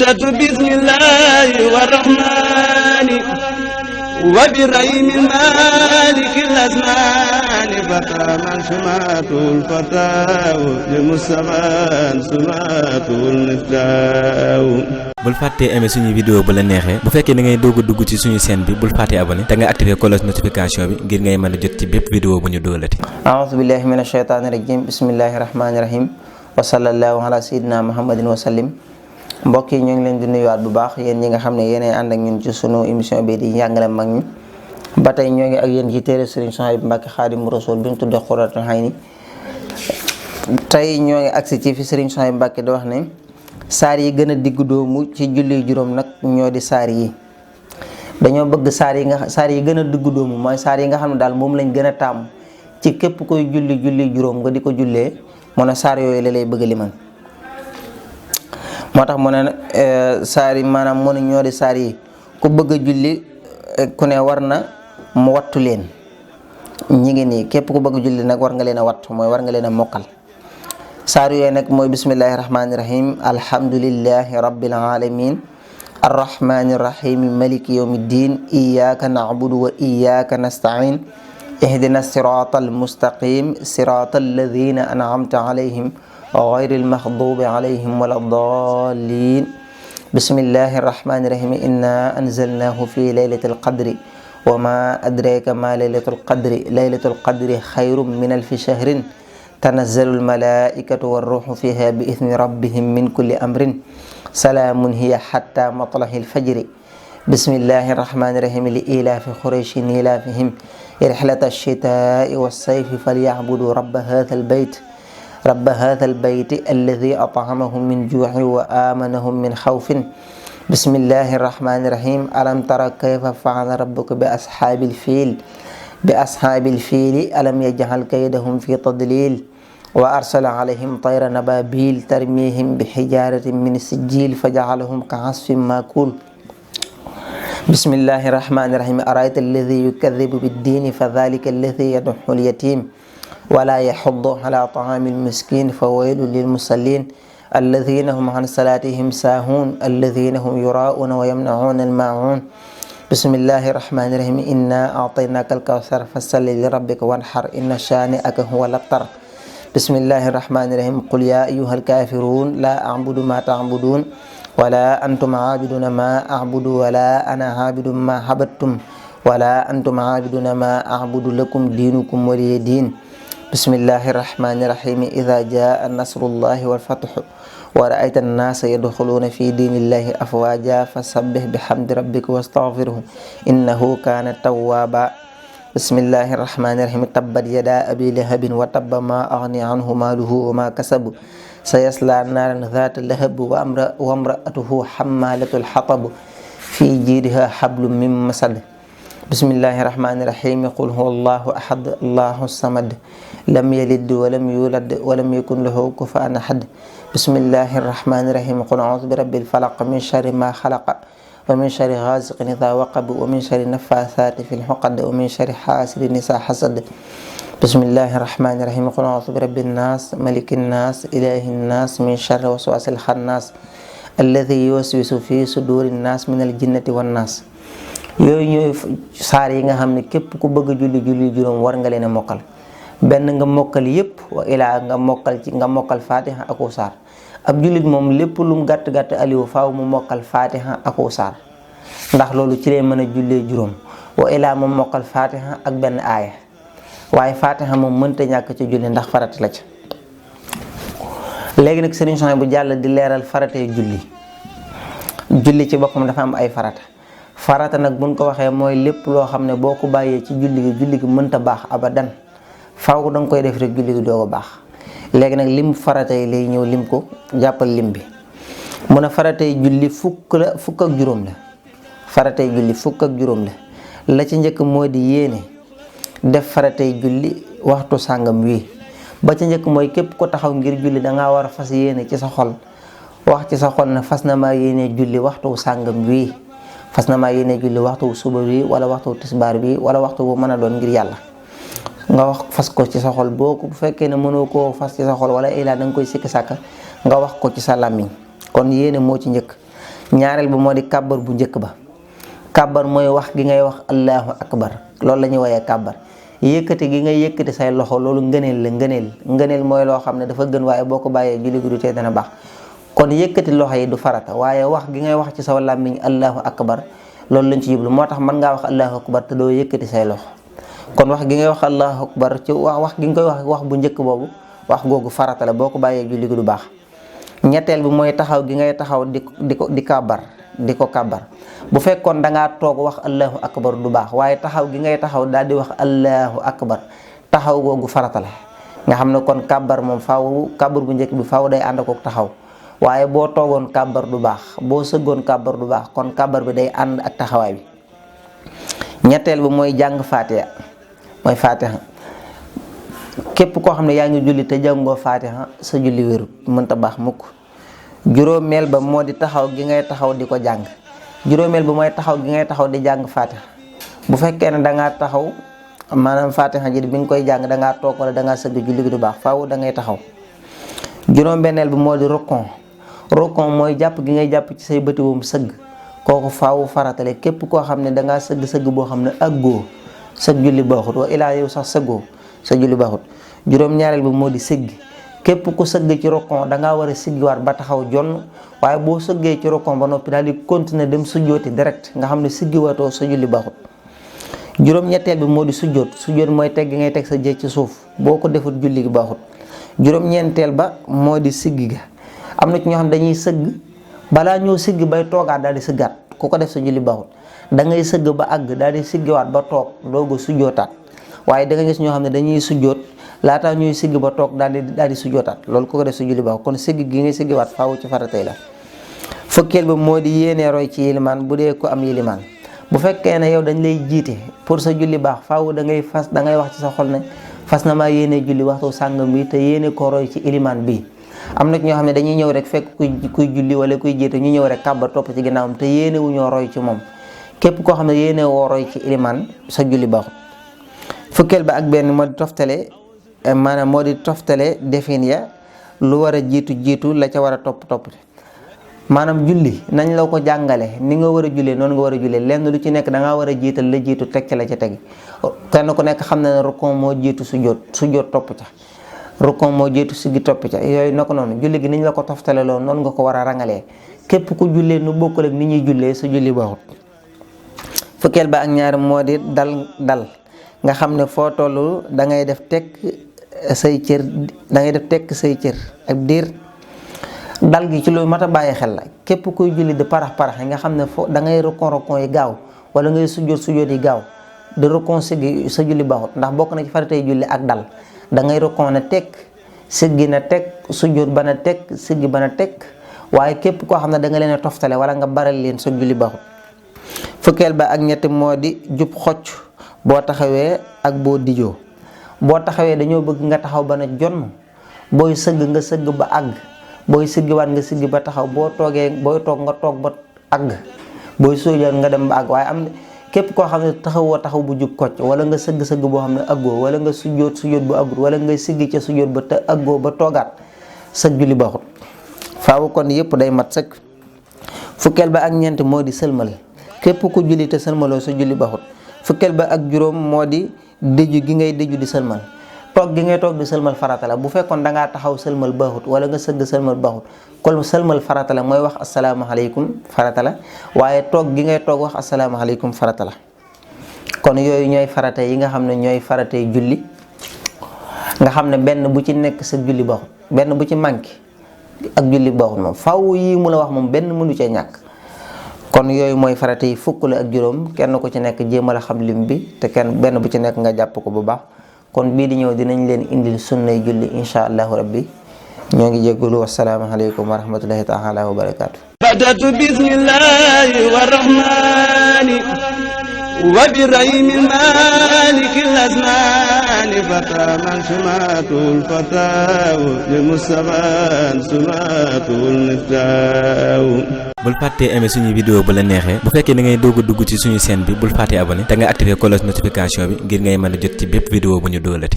بدأت بسم الله والرحمن وبرحيم المالك الأزمان فتى من سماته الفتاة لمصطفى سماته المفتاح. bul fàttee aimer suñu vidéo bu la neexee bu fekkee da ngay doog a dugg ci suñu chaîne bi bul fàttee abonné te nga activer cloche notification bi ngir ngay mën a jot ci bépp vidéo bu ñu doolati. a'uuzu billahi mina shaytaani rajim bismillahi rahmaani rahim wa sallallahu ala sayyidina muhammadin wa sallim. mbokk yi ñoo ngi leen di nuyuwaat bu baax yéen ñi nga xam ne yéenay ànd ak ñun ci sunu émission bi di Ndiangalem mag ñi ba tey ñoo ngi ak yéen ci téere Serigne Souhaïbou Mbacke Xaadimu Rasuul bi ñu tuddee Xuratul Ayni. tey ñoo ngi agsi ci fi Serigne Souhaïbou Mbacke di wax ne saar yi gën a diggu doomu ci julli juróom nag ñoo di saar yi. dañoo bëgg saar yi gën a diggu doomu mooy saar yi nga xam ne daal moom lañ gën a taamu ci képp koy julli juróom nga di ko jullee mu ne saar yooyu la lay bëgg liman. moo tax mu ne saar yi maanaam mu ne ñoo di saar yi ku bëgg a julli ku ne war na mu wattu leen ñi ngi nii képp ku bëgg a julli nag war nga leen a wattu mooy war nga leen a mokkal. saar yooyu nag mooy bismillahi rahmaani rahim alhamdulillahi rabbil alamin arrahmani rahim maliki yawmi ddin iyyaka na'budu wa iyyaka nasta'in ihdina sirata almustaqim sirata alladhina an'amta alayhim ghayril maghdubi alayhim waladdallin bismillahi rahmaani rahim inna anzalnahu fi laylatil qadri wa ma adraka ma laylatul qadri khayrun min alfi shahrin tanazzalul malaa'ikatu war-ruuhu fiihaa bi idni rabbihim min kulli amrin salaamun hiya hattaa matla'il fajri bismillaahi rahmaani rahiim li ilaafi qurayshin ilaafihim rihlatash shitaa'i was-sayfi falya'buduu rabba haadhal bayti alladhii at'amahum min juu'in wa aamanahum min khawfin bismillaahi rahmaani rahiim alam tara kayfa fa'ala rabbuka bi ashaabil fiili alam yaj'al kaydahum fii tadliil wa arsala alayhim tayran ababil tarmihim bi hijaratin min sijil faja'alahum ka'asfin ma'kul bismillahi rahmani rahim ara'ayta alladhi yukadhibu bid-din fadhalika alladhi yad'u al-yatim wa la yahuddu ala ta'amil miskin fawaylun lil musallin alladhina hum an salatihim sahun alladhina hum yura'una wa yamna'una al-ma'un bismillahi rahmani rahim inna a'taynaka al-kawthar fasalli li rabbika wanhar inna shani'aka huwa al-abtar bismillahi rahmani rahim qul ya ayyuhal kafirun la a'budu ma ta'budun wala antum a'abiduna ma a'budu wala ana a'abidun ma abattum wala antum a'abiduna ma a'budu lakum dinukum waliya din bismillahi rahmani rahim idha jaa nasrullahi wal fathu wa ra'ayta an-nasa yadkhuluna fi dinillahi afwaja fasabbih bihamdi rabbika wastaghfirhu innahu kana tawwaba bismillahi rahmani rahim tabbat yada abi lahabin wa tabba ma aghni anhu maluhu wa ma kasab sayasla naran dhata lahab wa imra'atuhu hammalatul hatab fi jidha hablum min masad bismillahi rahmani rahim qul huwallahu ahad allahu samad lam yalid wa lam yulad wa lam yakun lahu kufuwan ahad bismillahi rahmani rahim qul a'udhu bi rabbil falaq min sharri ma khalaq wa min sharri ghasiqin idha waqab wa min sharri naffathati fil 'uqad wa min sharri hasidin idha hasad bismillahi rahmani rahim qul a'udhu bi rabbin nas malikin nas ilahin nas min sharri waswasil khannas alladhi yuwaswisu fi sudurin nas min al jinnati wan nas. yooyu ñooy saar yi nga xam ne képp ku bëgg a julli juróom war nga leen a mokkal benn nga mokkal yépp wa ilaa nga mokkal fatiha ak saar. ab jullit moom lépp lum gàtt aliou faaw mu mokkal fatiha ak saar ndax loolu ci lay mën a jullee juróom wa ilaa moom mokkal fatiha ak benn aaya waaye fatiha moom mënta ñàkk ci julli ndax farata la ca. léegi nag Serigne Souhaïbou bu jàll di leeral faratay julli ci boppam dafa am ay farata nag buñ ko waxee mooy lépp loo xam ne boo ko bàyyee ci julli gi mënta baax abadan faaw danga koy def rek julli gi doo ko baax. léegi nag lim farata yi lay ñëw lim ko jàppal lim bi mu ne faratay julli fukk ak juróom la faratay julli fukk ak juróom la ci njëkk moo di yéene def faratay julli waxtu sàngam wi ba ci njëkk mooy képp ko taxaw ngir julli dangaa war a fas yéene ci sa xol wax ci sa xol na fas na maa yéene julli waxtu sàngam wi fas na maa yéene julli waxtu suba wi wala waxtu tisbaar bi wala waxtu bu mën a doon ngir yàlla nga wax fas ko ci sa xol boo ko bu fekkee ne mënoo koo fas ci sa xol wala ilaa da nga koy sikki sàkka nga wax ko ci sa làmmiñ kon yéene moo ci njëkk ñaareel bi moo di kàbbar bu njëkk ba. kàbbar mooy wax gi ngay wax allahu akbar loolu la ñuy woyee kàbbar. yëkkati gi ngay yëkkati say loxo loolu ngëneel la ngëneel mooy loo xam ne dafa gën waaye boo ko bàyyee julli gi du tee dana baax. kon yëkkati loxo yi du farata waaye wax gi ngay wax ci saw làmmiñ allahu akbar loolu lañ ci jublu moo tax mën ngaa wax allahu akbar te doo yëkkati say loxo. kon wax gi ngay wax allahu akbar ci wax gi nga koy wax bu njëkk boobu wax googu farata la boo ko bàyyee julli gi du baax. ñetteel bi mooy taxaw gi ngay taxaw di ko kàbbar bu fekkoon da ngaa toog wax allahu akbar du baax waaye taxaw gi ngay taxaw daal di wax allahu akbar taxaw googu farata la nga xam ne kon kàbbar moom faaw kàbbar bu njëkk bi faaw day ànd ak taxaw waaye boo toogoon kàbbar du baax boo sëggoon kàbbar du baax kon kàbbar bi day ànd ak taxawaay bi. ñetteel bi mooy jàng faatiha mooy faatiha képp koo xam ne yaa ngi julli te jàngoo faatiha sa julli wérut mënta baax mukk. juróomeel ba moo di taxaw gi ngay taxaw di ko jàng juróomeel ba mooy taxaw gi ngay taxaw di jàng faatiha bu fekkee ne dangaa taxaw maanaam faatiha ji bi nga koy jàng dangaa toog wala dangaa sëgg julli gi du baax faaw da ngay taxaw. juróom-benneel bi moo di rokon mooy jàpp gi ngay jàpp ci say bëti woom sëgg kooku faaw faratale képp koo xam ne dangaa sëgg boo xam ne àggoo sa julli baaxut wa ilaa yow sax sëggoo sa julli baaxut. juróom-ñaareel bi moo di sëggi képp ku sëgg ci rokon dangaa war a siggiwaat ba taxaw jonn waaye boo sëggee ci rokon ba noppi daal di continuer dem sujjooti direct nga xam ne siggiwaatoo sa julli baaxut. juróom-ñetteel bi moo di sujjoot mooy teg gi ngay teg sa jë ci suuf boo ko defut julli gi baaxut. juróom-ñeenteel ba moo di siggi ga am na ci ñoo xam dañuy sëgg balaa ñoo siggi bay toogaat daal di sëggaat ku ko def sa julli baaxut da ngay sëgg ba àgg daal di siggiwaat ba toog doogu sujjootaat waaye da nga gis ñoo xam ne dañuy sujjoot laataa ñuy siggi ba toog daal di sujjootaat loolu ku ko def sa julli baaxut kon siggi gi ngay siggiwaat faaw ci faratay la. fukkeel ba moo di yéenee roy ci yilimaan bu dee ko am yilimaan bu fekkee ne yow dañ lay jiite pour sa julli baax faaw da ngay wax ci sa xol ne fas na maa yéene julli waxtu sàngam bi te yéene ko roy ci ilimaan bi. am na ñoo xam ne dañuy ñëw rek fekk kuy julli wala kuy jiite ñu ñëw rek kàbbar topp ci ginnaawam te yéene wu ñoo roy ci moom képp koo xam ne yéene woo roy ci ilimaan sa julli baaxut. fukkeel ba ak benn moo di toftale defin ya lu war a jiitu la ca war a topp maanaam julli nañ la ko jàngale ni nga war a jullee noonu nga war a jullee lenn lu ci nekk da ngaa war a jiital la jiitu teg ca la ca teg kenn ku nekk xam na ne rukon moo jiitu sujjóot topp ca rukon moo jiitu siggi topp ca yooyu na ko noonu julli gi niñ la ko toftale loolu noonu nga ko war a rangalee képp ku jullee nu bokkul ak ni ñuy jullee sa julli baaxut. fukkeel ba ak ñaar moo di dal nga xam ne foo toll da ngay def tekk say cër ak diir dal gi ci lu mat a bàyyi xel la képp kuy julli di parax nga xam ne foo da ngay rokon yi gaaw wala ngay sujjóot yi gaaw di rokon siggi sa julli baaxut ndax bokk na ci faratay julli ak dal da ngay rokon na tekk siggi na tekk sujjóot ba na tekk siggi ba na tekk waaye képp koo xam ne da nga leen a toftale wala nga baral leen sa julli baaxut. fukkeel ba ak ñetti moo di jub xocc boo taxawee ak boo dijoo boo taxawee dañoo bëgg nga taxaw ba na jonn booy sëgg nga sëgg ba àgg booy siggiwaat nga siggi ba taxaw booy toog nga toog ba àgg booy sóojaat nga dem ba àgg waaye am képp koo xam ne taxaw bu jub kocc wala nga sëgg boo xam ne àggoo wala nga sujjóot bu àggut wala nga siggi ca sujjóot ba te àggoo ba toogaat sa julli baaxut faaw kon yëpp day mat sëkk. fukkeel ba ak ñeent moo di sëlmal képp ku julli te sëlmaloo sa julli baaxut. fukkeel ba ak juróom moo di dëju gi ngay dëju di sëlmal toog gi ngay toog di sëlmal farata la bu fekkoon dangaa taxaw sëlmal baaxut wala nga sëgg sëlmal baaxut kon sëlmal farata la mooy wax asalaamaaleykum farata la waaye toog gi ngay toog wax asalaamaaleykum farata la. kon yooyu ñooy farata yi nga xam ne ñooy faratay julli nga xam ne benn bu ci nekk sa julli baaxut benn bu ci manqué ak julli baaxut moom faaw yi mu la wax moom benn mënu cee ñàkk. kon yooyu mooy farata yi fukk la ak juróom kenn ku ci nekk jéemal a xam lim bi te benn bu ci nekk nga jàpp ko bu baax kon bii di ñëw dinañ leen indil sunnay julli insha allahu rabbi ñoo ngi jégalu wassalaamu aleykum wa rahmatullahi taala wa barakaatu. بدأت بسم الله والرحمن وبرحيم المالك الأزمان فتى من سماته الفتاة لمصطفى سماته المفتاح. bul fàttee aimer suñu vidéo bu la neexee bu fekkee da ngay doog a dugg ci suñu chaîne bi bul fàttee abonné te nga activer cloche notification bi ngir ngay mën a jot ci bépp vidéo bu ñu doolati.